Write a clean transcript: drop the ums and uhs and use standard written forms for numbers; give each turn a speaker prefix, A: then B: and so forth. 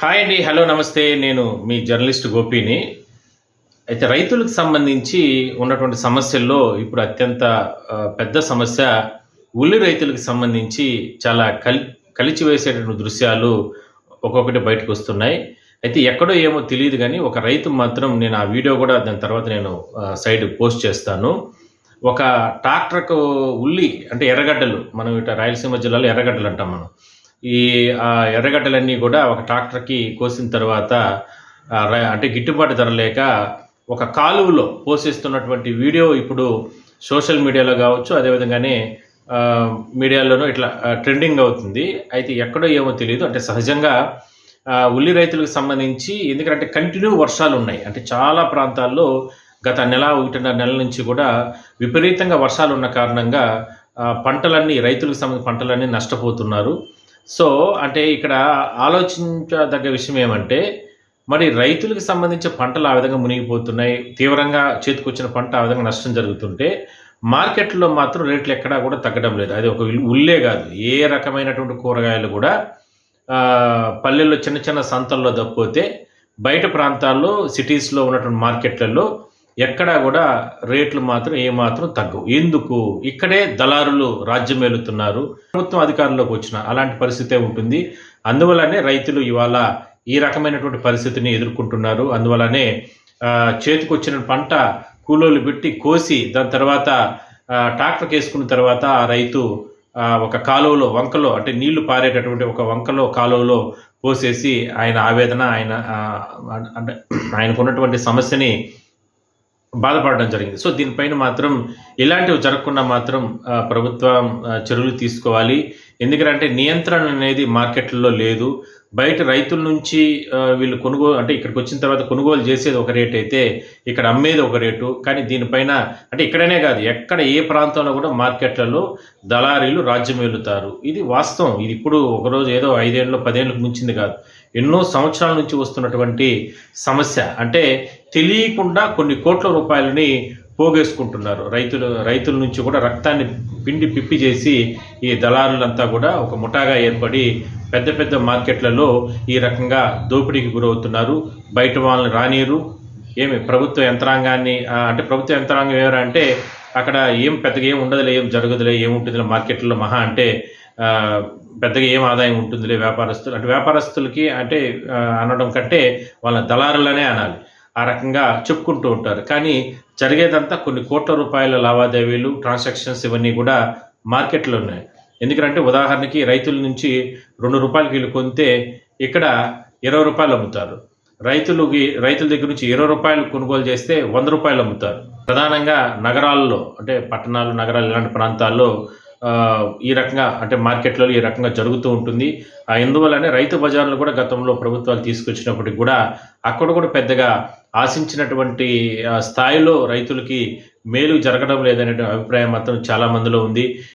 A: Hi అండి. Hello నమస్తే. నేను మీ జర్నలిస్ట్ గోపిని. అయితే రైతులకు సంబంధించి ఉన్నటువంటి సమస్యల్లో ఇప్పుడు అత్యంత పెద్ద సమస్య ఉల్లి రైతులకు సంబంధించి చాలా కలిచివేసేటటువంటి దృశ్యాలు ఒక్కొక్కటి బయటకొస్తున్నాయి. అయితే ఎక్కడో ఏమో తెలీదు గానీ, ఒక రైతు మాత్రం నేను ఆ వీడియో గూడా దాని తర్వాత నేను సైడ్ పోస్ట్ చేస్తాను. ఒక ట్రాక్టర్‌కు ఉల్లి అంటే ఎర్రగడ్డలు, మనం ఇట రాయలసీమ జిల్లాలో ఎర్రగడ్డలంటాం మనం. ఈ ఎర్రగడ్డలన్నీ గూడా ఒక ట్రాక్టర్‌కి కోసిన తర్వాత అంటే గిట్టుబాటు ధర లేక ఒక కాలువలో పోసేస్తున్నటువంటి వీడియో ఇప్పుడు సోషల్ మీడియాలో గావచ్చు, అదేవిధంగానే మీడియాలోనూ ఇట్లా ట్రెండింగ్ అవుతుంది. అయితే ఎక్కడో ఏమో తెలీదు. అంటే సహజంగా ఉల్లి రైతులకు సంబంధించి ఎందుకంటే కంటిన్యూ వర్షాలున్నాయి. అంటే చాలా ప్రాంతాల్లో గత నెల, 1.5 నెలల నుంచి కూడా విపరీతంగా వర్షాలున్న కారణంగా పంటలన్నీ రైతులకు సంబంధించిన పంటలన్నీ నష్టపోతున్నారు. సో, అంటే ఇక్కడ ఆలోచించదగ్గ విషయం ఏమంటే, మరి రైతులకు సంబంధించి పంటలు ఆ విధంగా మునిగిపోతున్నాయి. తీవ్రంగా చేతికొచ్చిన పంట ఆ విధంగా నష్టం జరుగుతుంటే, మార్కెట్‌లో మాత్రం రేట్లు ఎక్కడా కూడా తగ్గడం లేదు. అది ఒక ఉల్లే గాదు. ఏ రకమైనటువంటి కూరగాయలు గూడా పల్లెల్లో చిన్న చిన్న సంతల్లో తప్పిపోతే, బయట ప్రాంతాల్లో సిటీస్‌లో ఉన్నటువంటి మార్కెట్‌లలో ఎక్కడా గూడా రేట్లు మాత్రం ఏమాత్రం తగ్గవు. ఎందుకు? ఇక్కడే దళారులు రాజ్యమేలుతున్నారు. ప్రభుత్వం అధికారంలోకి వచ్చిన అలాంటి పరిస్థితే ఉంటుంది. అందువల్లనే రైతులు ఇవాళ ఈ రకమైనటువంటి పరిస్థితిని ఎదుర్కొంటున్నారు. అందువల్లనే చేతికొచ్చిన పంట కూలోళ్ళు పెట్టి కోసి దాని తర్వాత ట్రాక్టర్‌కేసుకున్న తర్వాత ఆ రైతు ఒక కాలువలో, వంకలో అంటే నీళ్లు పారేటటువంటి ఒక వంకలో, కాలువలో పోసేసి ఆయన ఆవేదన అంటే ఆయనకున్నటువంటి సమస్యని బాధపడడం జరిగింది. సో, దీనిపైన మాత్రం ఇలాంటివి జరగకుండా మాత్రం ప్రభుత్వం చర్యలు తీసుకోవాలి. ఎందుకంటే నియంత్రణ అనేది మార్కెట్‌లలో లేదు. బయట రైతుల నుంచి వీళ్ళు అంటే ఇక్కడికొచ్చిన తర్వాత కొనుగోలు చేసేది ఒక రేట్ అయితే, ఇక్కడ అమ్మేది ఒక రేటు. కానీ దీనిపైన అంటే ఇక్కడనే కాదు, ఎక్కడ ఏ ప్రాంతంలో కూడా మార్కెట్‌లలో దళారీలు రాజ్యమేలుతారు. ఇది వాస్తవం. ఇది ఇప్పుడు ఒకరోజు ఏదో 5 ఏళ్ళలో, 10 ఏళ్ళకు మించింది కాదు. ఎన్నో సంవత్సరాల నుంచి వస్తున్నటువంటి సమస్య. అంటే తెలియకుండా కొన్ని కోట్ల రూపాయలని పోగేసుకుంటున్నారు. రైతుల నుంచి కూడా రక్తాన్ని పిండి పిప్పి చేసి ఈ దళారులంతా కూడా ఒక ముఠాగా ఏర్పడి పెద్ద పెద్ద మార్కెట్లలో ఈ రకంగా దోపిడీకి గురవుతున్నారు. బయట వాళ్ళని రానీరు. ప్రభుత్వ యంత్రాంగాన్ని అంటే ప్రభుత్వ యంత్రాంగం ఎవరంటే అక్కడ పెద్దగా ఏం ఉండదులే, ఏం జరగదులే, ఏముంటుందిలే మార్కెట్లలో మహా అంటే పెద్దగా ఏం ఆదాయం ఉంటుందిలే వ్యాపారస్తులు అంటే వ్యాపారస్తులకి అంటే అనడం కంటే వాళ్ళ దళారులనే అనాలి. ఆ రకంగా చెప్పుకుంటూ ఉంటారు. కానీ జరిగేదంతా కొన్ని కోట్ల రూపాయల లావాదేవీలు, ట్రాన్సాక్షన్స్ ఇవన్నీ కూడా మార్కెట్‌లో ఉన్నాయి. ఎందుకంటే ఉదాహరణకి రైతుల నుంచి ₹2 వీళ్ళు కొంటే ఇక్కడ ₹20 అమ్ముతారు. రైతుల దగ్గర నుంచి ₹20 కొనుగోలు చేస్తే ₹100 అమ్ముతారు. ప్రధానంగా నగరాల్లో అంటే పట్టణాలు, నగరాలు ఇలాంటి ప్రాంతాల్లో ఈ రకంగా అంటే మార్కెట్‌లలో ఈ రకంగా జరుగుతూ ఉంటుంది. ఇందువల్లనే రైతు బజార్లు కూడా గతంలో ప్రభుత్వాలు తీసుకొచ్చినప్పటికి కూడా అక్కడ కూడా పెద్దగా ఆశించినటువంటి స్థాయిలో రైతులకి మేలు జరగడం లేదనే అభిప్రాయం మాత్రం చాలా మందిలో ఉంది.